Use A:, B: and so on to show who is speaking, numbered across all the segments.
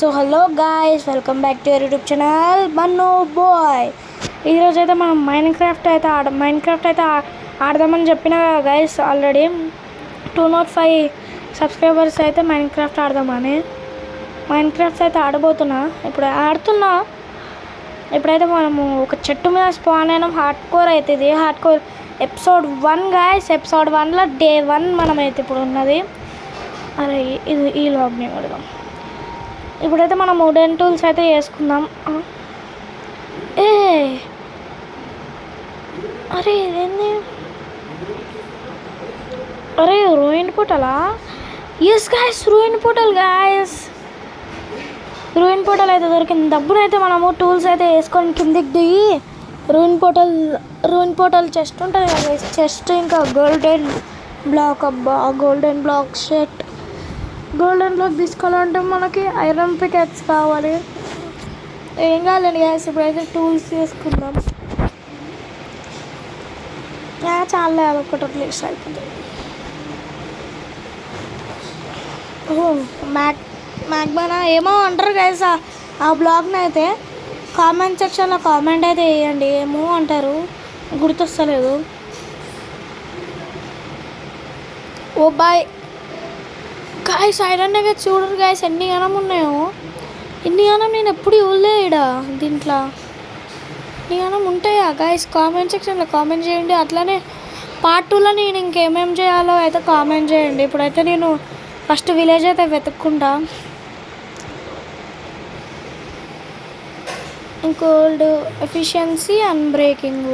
A: So hello guys, welcome back to your YouTube channel మన్ను bye. ఈరోజు అయితే మనం మైన్క్రాఫ్ట్ అయితే ఆడదామని చెప్పిన గాయస్. ఆల్రెడీ 205 సబ్స్క్రైబర్స్ అయితే మైన్క్రాఫ్ట్ ఆడదామని అయితే ఆడబోతున్నా. ఇప్పుడైతే మనము ఒక చెట్టు మీద స్పాన్ అయినాం. హార్డ్ కోర్ అయితే ఇది hardcore episode 1 guys. Episode 1లో డే 1 మనమైతే ఇప్పుడు ఉన్నది. అరే ఇది ఈ లాగ్ని పెడదాం. ఇప్పుడైతే మనం వుడెన్ టూల్స్ అయితే వేసుకుందాం. అరే ఇదేంది? అరే రూయిన్ పోర్టలా? Yes guys, ruin portal guys. Ruin portal అయితే దొరికింది. డబ్బునైతే మనము టూల్స్ అయితే వేసుకొని కిందికి దిగి రూయిన్ పోర్టల్ చెస్ట్ ఉంటుంది కదా, చెస్ట్ ఇంకా గోల్డెన్ బ్లాక్. అబ్బా గోల్డెన్ బ్లాక్ షెట్. గోల్డెన్ బ్లాక్ తీసుకోవాలంటే మనకి ఐరన్ పికెట్స్ కావాలి. ఏం కావాలండి గ్యాస్. ఇప్పుడైతే టూల్స్ తీసుకుందాం. చాలా అదొకటి ప్లేస్ అయిపోతుంది. మ్యాగ్మానా ఏమో అంటారు గ్యాస్. ఆ బ్లాగ్ని అయితే కామెంట్ సెక్షన్లో కామెంట్ అయితే వేయండి. ఏమో అంటారు, గుర్తొస్తలేదు. ఓ బాయ్ గాయస్, ఐరన్ నగెట్స్ చూడరు గాయస్ ఎన్ని గనం ఉన్నాయో. ఇన్ని గనం నేను ఎప్పుడు చూడలేదు ఇక్కడ. దీంట్లో ఇన్ని గనం ఉంటాయా గాయస్? కామెంట్ సెక్షన్లో కామెంట్ చేయండి. అట్లనే పార్ట్ 2లో నేను ఇంకేమేమి చేయాలో అయితే కామెంట్ చేయండి. ఇప్పుడైతే నేను ఫస్ట్ విలేజ్ అయితే వెతుక్కుంటా. Gold efficiency, unbreaking,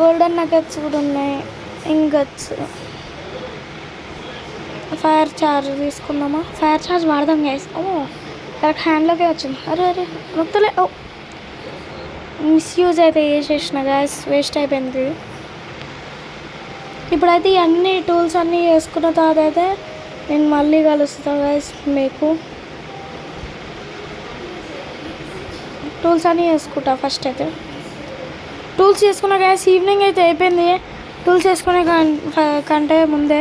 A: golden nuggets కూడా ఉన్నాయి. ఇంగట్స్, ఫైర్ ఛార్జ్ తీసుకుందామా? ఫైర్ ఛార్జ్ వాడదాం గైస్. కరెక్ట్ హ్యాండ్లోకే వచ్చింది. అరే మొత్తలే. మిస్యూజ్ అయితే చేసేసిన గ్యాస్, వేస్ట్ అయిపోయింది. ఇప్పుడైతే ఈ అన్ని టూల్స్ అన్నీ వేసుకున్న తర్వాత అయితే నేను మళ్ళీ కలుస్తాను గైస్. మీకు టూల్స్ అన్నీ వేసుకుంటా. ఫస్ట్ అయితే టూల్స్ వేసుకున్న గ్యాస్. ఈవినింగ్ అయితే అయిపోయింది. టూల్స్ వేసుకునే కంటే ముందే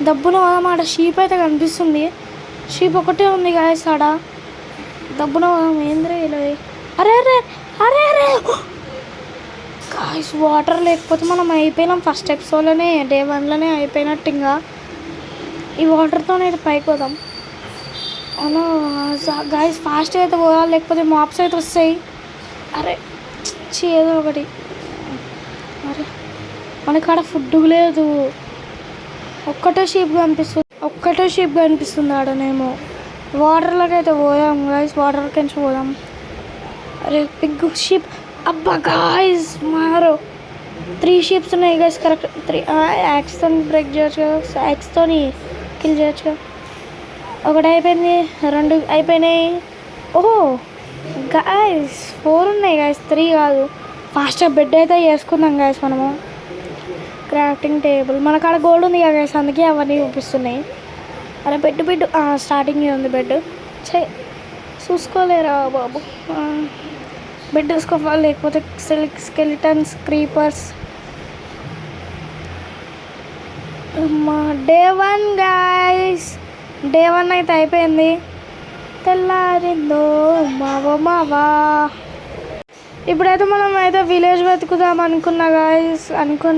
A: దబ్బున పోదాం. ఆడ షీప్ అయితే కనిపిస్తుంది. షీప్ ఒకటే ఉంది గాయస్ ఆడ. దబ్బున పోదాం. ఏంద్రే ఇలా? అరే అరే అరే అరే గాయస్, వాటర్ లేకపోతే మనం అయిపోయినాం. ఫస్ట్ ఎపిసోడ్లోనే డే 1లోనే అయిపోయినట్టు. ఇంకా ఈ వాటర్తోనే అయితే పైకి పోదాం. అవును గాయస్, ఫాస్ట్గా అయితే పోవాలి, లేకపోతే మాప్స్ అయితే వస్తాయి. అరే ఏదో ఒకటి. అరే మనకాడ ఫుడ్ లేదు. ఒక్కటే షీప్ కనిపిస్తుంది ఆడనేమో. వాటర్లోకి అయితే పోదాం గాయస్. వాటర్కి నుంచి పోదాం. అరే బిగ్ షీప్. అబ్బా గాయస్, మారు 3 షీప్స్ ఉన్నాయి గాయస్. కరెక్ట్ 3. యాక్స్తో బ్రేక్ చేయొచ్చు కదా, యాక్స్తో కిల్ చేయొచ్చు కదా. ఒకటి అయిపోయింది, 2 అయిపోయినాయి. ఓహో గాయస్ 4 ఉన్నాయి గాయస్, 3 కాదు. ఫాస్ట్గా బెడ్ అయితే వేసుకుందాం గాయస్ మనము. Crafting table. మన కాడ గోల్డ్ ఉంది కదా గైస్, అందుకే అవన్నీ చూపిస్తున్నాయి. అరే బెడ్ స్టార్టింగ్ ఉంది బెడ్. చూసుకోలేరా బాబు. బెడ్ వేసుకోవాలి, లేకపోతే skeletons, creepers. Day 1 guys. Day 1 అయితే అయిపోయింది. తెల్లారిందో మావా. ఇప్పుడైతే మనం అయితే విలేజ్ వెతుకుదాం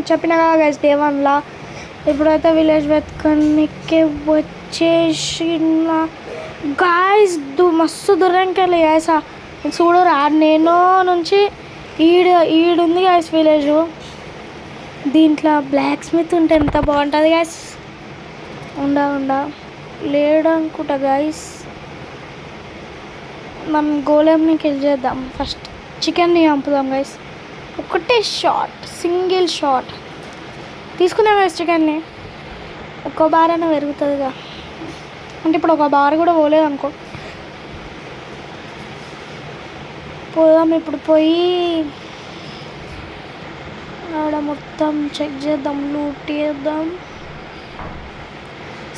A: చెప్పిన కదా గైస్ డే 1లో. ఇప్పుడైతే విలేజ్ వెతుకనికి వచ్చేసిన గాయస్. మస్తు దూరంకి వెళ్ళి గాయస్. చూడరా, నేను నుంచి ఈడుంది గాయస్ విలేజ్. దీంట్లో బ్లాక్ స్మిత్ ఉంటే ఎంత బాగుంటుంది గాయస్. ఉండా లేడు అనుకుంటా గాయస్. మనం గోళంని కిల్ చేద్దాం. ఫస్ట్ చికెన్ని చంపుదాం గైస్. ఒకటే షాట్, సింగిల్ షాట్ తీసుకుందాం గైస్. చికెన్ని ఒక్క బార్ అయినా పెరుగుతుందిగా. అంటే ఇప్పుడు ఒక బార్ కూడా పోలేదు అనుకో. పోదాం. ఇప్పుడు పోయి ఆడ మొత్తం చెక్ చేద్దాం, లూట్ చేద్దాం.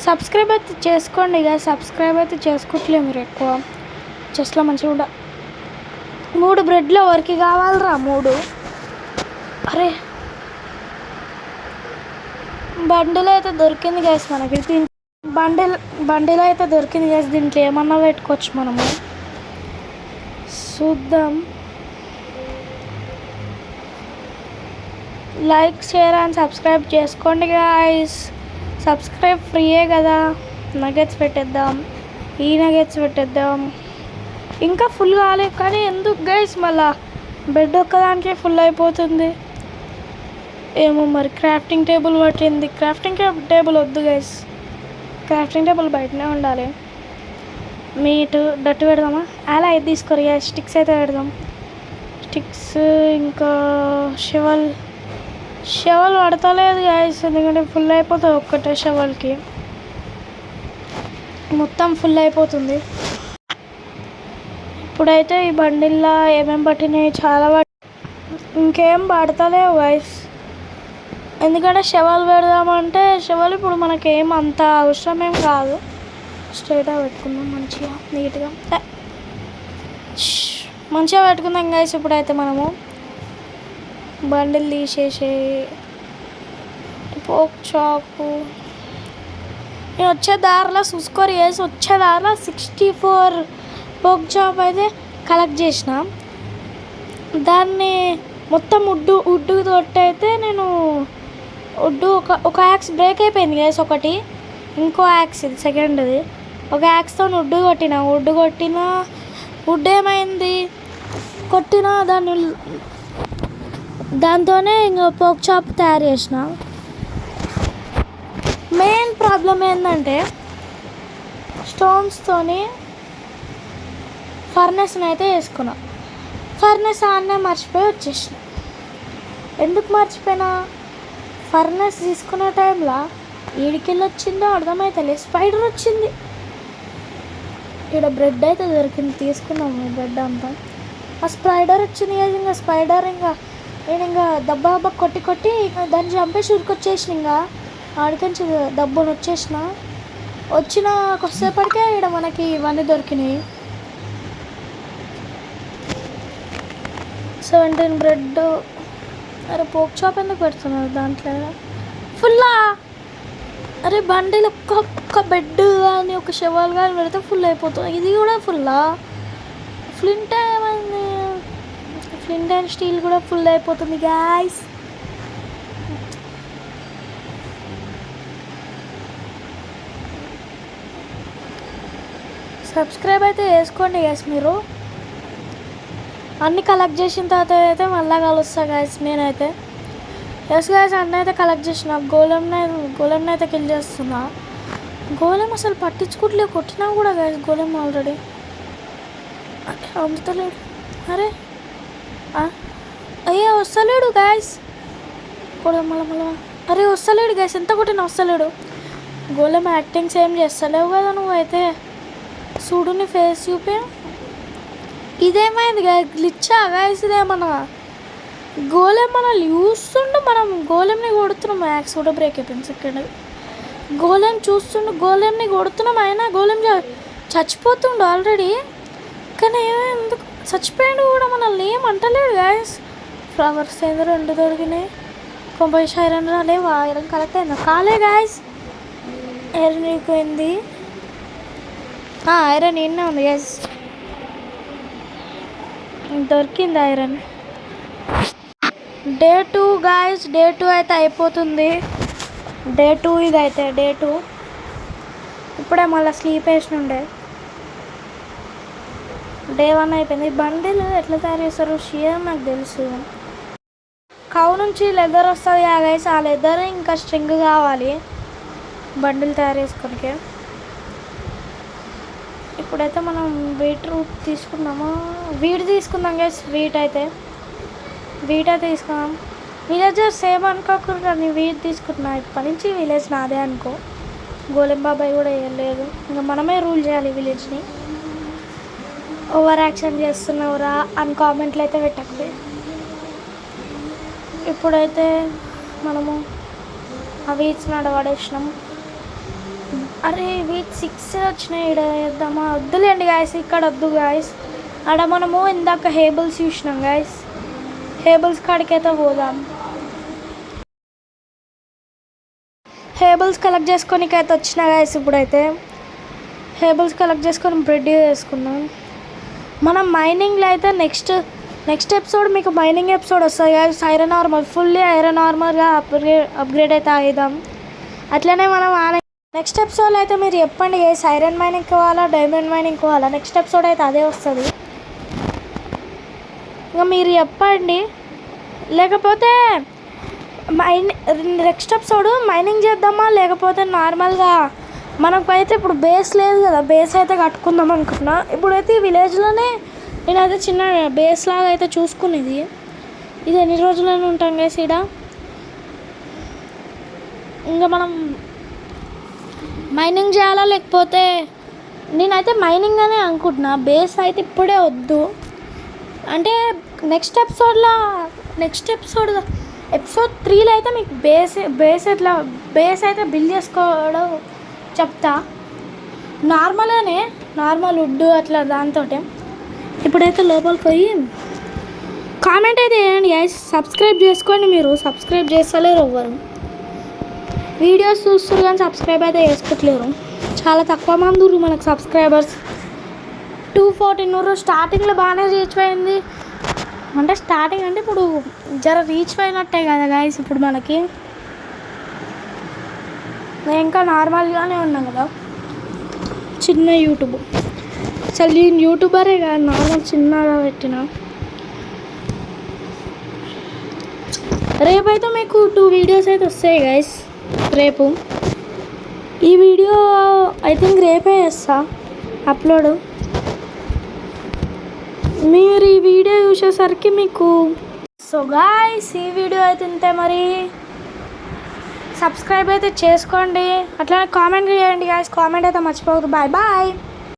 A: సబ్స్క్రైబ్ అయితే చేసుకోండి ఇక. సబ్స్క్రైబ్ అయితే చేసుకోవట్లేదు మీరు ఎక్కువ. చెస్ట్లో మంచిగా 3 బ్రెడ్లో ఎవరికి కావాలరా? 3. అరే బండిలో అయితే దొరికింది గైస్ మనకి. బండిల్ బండిల్ అయితే దొరికింది కదా, దీంట్లో ఏమన్నా పెట్టుకోవచ్చు మనము. చూద్దాం. లైక్, షేర్ అండ్ సబ్స్క్రైబ్ చేసుకోండి గాయ్స్. సబ్స్క్రైబ్ ఫ్రీయే కదా. నగెట్స్ పెట్టేద్దాం, ఈ నగెట్స్ పెట్టేద్దాం. ఇంకా ఫుల్ కాలేదు కానీ ఎందుకు గైస్, మళ్ళా బెడ్ ఒక్కదానికే ఫుల్ అయిపోతుంది ఏమో మరి. క్రాఫ్టింగ్ టేబుల్ పట్టింది. క్రాఫ్టింగ్ టేబుల్ వద్దు గైస్, క్రాఫ్టింగ్ టేబుల్ బయటనే ఉండాలి. మీట్ డట్టు పెడదామా? అలా ఇది తీసుకోరు ఇక. స్టిక్స్ అయితే పెడదాం. స్టిక్స్ ఇంకా షవల్ పడతలేదు గైస్, ఎందుకంటే ఫుల్ అయిపోతుంది ఒక్కటే షవల్కి. మొత్తం ఫుల్ అయిపోతుంది. ఇప్పుడైతే ఈ బండిల్లో ఏమేమి పట్టినాయి, చాలా ఇంకేం పడతలేవు గైస్. ఎందుకంటే షవల్ పెడదామంటే షవల్ ఇప్పుడు మనకేం అంత అవసరం ఏం కాదు. స్ట్రైట్గా పెట్టుకుందాం మంచిగా నీట్గా మంచిగా పెట్టుకుందాం గైస్. ఇప్పుడైతే మనము బండిల్ తీసేసి పోక్ చాకు నేను వచ్చే దారిలో చూసుకొని వేసి వచ్చే దారిలో 64 పోక్ చాప్ అయితే కలెక్ట్ చేసిన. దాన్ని మొత్తం ఉడ్డు తోటి అయితే నేను ఒక యాక్స్ బ్రేక్ అయిపోయింది గైస్ ఒకటి. ఇంకో యాక్స్ ఇది సెకండ్ది. ఒక యాక్స్తో ఉడ్డు కొట్టిన వుడ్ ఏమైంది కొట్టిన దాంతోనే ఇంకా పోక్ చాప్ తయారు చేసిన. మెయిన్ ప్రాబ్లం ఏంటంటే స్టోన్స్తోని ఫర్నెస్ని అయితే వేసుకున్నా. ఫర్నెస్ ఆన్నే మర్చిపోయి వచ్చేసిన. ఎందుకు మర్చిపోయినా, ఫర్నెస్ తీసుకునే టైంలో ఈడికెళ్ళి వచ్చిందో అర్థమైతలేదు. స్పైడర్ వచ్చింది. ఇక్కడ బ్రెడ్ అయితే దొరికింది, తీసుకున్నాము బ్రెడ్ అంతా. ఆ స్పైడర్ వచ్చింది కదా, ఇంకా స్పైడర్ నేను ఇంకా దబ్బా కొట్టి దాన్ని చంపేసి ఉరికొచ్చేసిన. ఇంకా ఆడికించి దబ్బుని వచ్చిన కొద్దిసేపటికే ఇక్కడ మనకి ఇవన్నీ దొరికినాయి. 17 బ్రెడ్. అరే పోక్ చాప్ ఎందుకు పెడుతున్నారు దాంట్లో ఫుల్లా? అరే బండిలో ఒక్క బెడ్ కానీ ఒక షవల్ కానీ పెడితే ఫుల్ అయిపోతుంది. ఇది కూడా ఫుల్లా? ఫ్లింట్ ఏమైంది? ఫ్లింట్ అండ్ స్టీల్ కూడా ఫుల్ అయిపోతుంది గాయ్స్. సబ్స్క్రైబ్ అయితే చేసుకోండి గైస్ మీరు. అన్నీ కలెక్ట్ చేసిన తర్వాత అయితే మళ్ళీ కలుస్తా గైస్ నేనైతే. ఎస్ గైస్ అన్నీ అయితే కలెక్ట్ చేసిన. గోళంని అయితే కిల్ చేస్తున్నా. గోళం అసలు పట్టించుకోవట్లేదు, కొట్టినా కూడా గైస్ గోళం ఆల్రెడీ అమ్ముతలేడు. అరే అయ్యా వస్తలేడు గైస్. కూడా మళ్ళా అరే వస్తలేడు గైస్, ఎంత కొట్టినా వస్తలేడు. గోళం యాక్టింగ్స్ ఏం చేస్తలేవు కదా నువ్వైతే. చూడు నీ ఫేస్ చూపి. ఇదేమైంది గాయ గ్లిచ్చా గైస్? ఇదేమన్నా గోళం మనల్ని చూస్తుండు, మనం గోళంని కొడుతున్నాం. యాక్స్ కూడా బ్రేక్ అయిపోయింది సెకండ్. గోళం చూస్తుండు, గోళంని కొడుతున్నాం, అయినా గోళం చచ్చిపోతుండు ఆల్రెడీ. కానీ ఎందుకు చచ్చిపోయాడు కూడా మనల్ని ఏం అంటలేడు గాయస్. ఫ్లవర్స్ ఏదో 2 దొరికినాయి. 90 ఐరన్ రాలేవా? ఐరన్ కలెక్ట్ అయిందా? కాలే గాయస్. ఐరన్ అయిపోయింది. ఐరన్ ఎన్న ఉంది గాయస్, దొరికింది ఐరన్. Day 2 guys. డే 2 అయితే అయిపోతుంది. డే 2 ఇదైతే డే 2. ఇప్పుడే మళ్ళీ స్లీప్ వేసినుండే. డే 1 అయిపోయింది. బండిలు ఎట్లా తయారు చేస్తారు షియర్ నాకు తెలుసు. కౌ నుంచి లెదర్ వస్తుంది గైస్. ఆ లెదర్ ఇంకా స్ట్రింగ్ కావాలి బండిలు తయారు చేసుకోనికే. ఇప్పుడైతే మనం బీట్రూట్ తీసుకున్నాము. వీట్ తీసుకుందాం గైస్. వీట్ అయితే తీసుకున్నాం. విలేజర్స్ ఏమనుకోకుండా నేను వీట్ తీసుకుంటున్నా. ఇప్పటి నుంచి విలేజ్ నాదే అనుకో. గోలెం బాబాయ్ కూడా వేయలేదు. ఇంకా మనమే రూల్ చేయాలి విలేజ్ని. ఓవర్ యాక్షన్ చేస్తున్నావురా అని కామెంట్లు అయితే పెట్టకపోయి. ఇప్పుడైతే మనము ఆ వీట్స్ నడవడేసినాం. అరే వీట్ 6 వచ్చినాయి. ఇక్కడ వేద్దామా? వద్దులేండి గాయస్, ఇక్కడ వద్దు గాయస్. ఆడ మనము ఇందాక హేబుల్స్ చూసినాం గాయస్. హేబుల్స్ కాడికైతే పోదాం. హేబుల్స్ కలెక్ట్ చేసుకోనికి అయితే వచ్చిన గాయస్. ఇప్పుడైతే హేబుల్స్ కలెక్ట్ చేసుకొని బ్రెడ్ చేసుకున్నాం. మనం మైనింగ్లో అయితే నెక్స్ట్ ఎపిసోడ్ మీకు మైనింగ్ ఎపిసోడ్ వస్తుంది guys. Iron armour fully iron ఆర్మర్గా అప్గ్రేడ్ అయితే అవుదాం. అట్లనే మనం నెక్స్ట్ ఎపిసోడ్లో అయితే మీరు చెప్పండి గాయస్, ఐరన్ మైనింగ్ కావాలా డైమండ్ మైనింగ్ కావాలా? నెక్స్ట్ ఎపిసోడ్ అయితే అదే వస్తుంది. ఇంకా మీరు చెప్పండి. లేకపోతే నెక్స్ట్ ఎపిసోడ్ మైనింగ్ చేద్దామా, లేకపోతే నార్మల్గా మనకైతే ఇప్పుడు బేస్ లేదు కదా, బేస్ అయితే కట్టుకుందాం అనుకుంటున్నా. ఇప్పుడైతే ఈ విలేజ్లోనే నేనైతే చిన్న బేస్ లాగా అయితే చూసుకునేది. ఇది ఎన్ని రోజులైనా ఉంటాం కదా ఈడ. ఇంకా మనం మైనింగ్ చేయాలా, లేకపోతే నేనైతే మైనింగ్ అనే అనుకుంటున్నా. బేస్ అయితే ఇప్పుడే వద్దు. అంటే నెక్స్ట్ ఎపిసోడ్ 3లో అయితే మీకు బేస్ అయితే బిల్డ్ చేసుకోవడం చెప్తా. నార్మల్ వుడ్ అట్లా దాంతో. ఇప్పుడైతే లోపలికి పోయి కామెంట్ అయితే వేయండి గైస్. సబ్స్క్రైబ్ చేసుకోండి. మీరు సబ్స్క్రైబ్ చేస్తలేరు ఎవ్వరు. వీడియోస్ చూస్తారు కానీ సబ్స్క్రైబ్ అయితే చేసుకోవట్లేరు. చాలా తక్కువ మంది ఉన్నారు మనకు సబ్స్క్రైబర్స్. 214 ఉన్నారు. స్టార్టింగ్లో బాగానే రీచ్ అయింది. అంటే స్టార్టింగ్ అంటే ఇప్పుడు జర రీచ్ అయినట్టే కదా గైస్. ఇప్పుడు మనకి నేను ఇంకా నార్మల్గానే ఉన్నా కదా, చిన్న యూట్యూబ్. అసలు నేను యూట్యూబరే కాదు, నార్మల్ చిన్నగా పెట్టిన. రేపైతే మీకు 2 వీడియోస్ అయితే వస్తాయి గైస్. రేపు ఈ వీడియో ఐ థింక్ రేపే చేస్తా అప్లోడ్. మీరు ఈ వీడియో చూసేసరికి మీకు సో గాయ్స్ ఈ వీడియో అయితే ఇంతే. మరి సబ్స్క్రైబ్ అయితే చేసుకోండి. అట్లా కామెంట్ చేయండి గాయ్స్. కామెంట్ అయితే మర్చిపోవద్దు. Bye bye.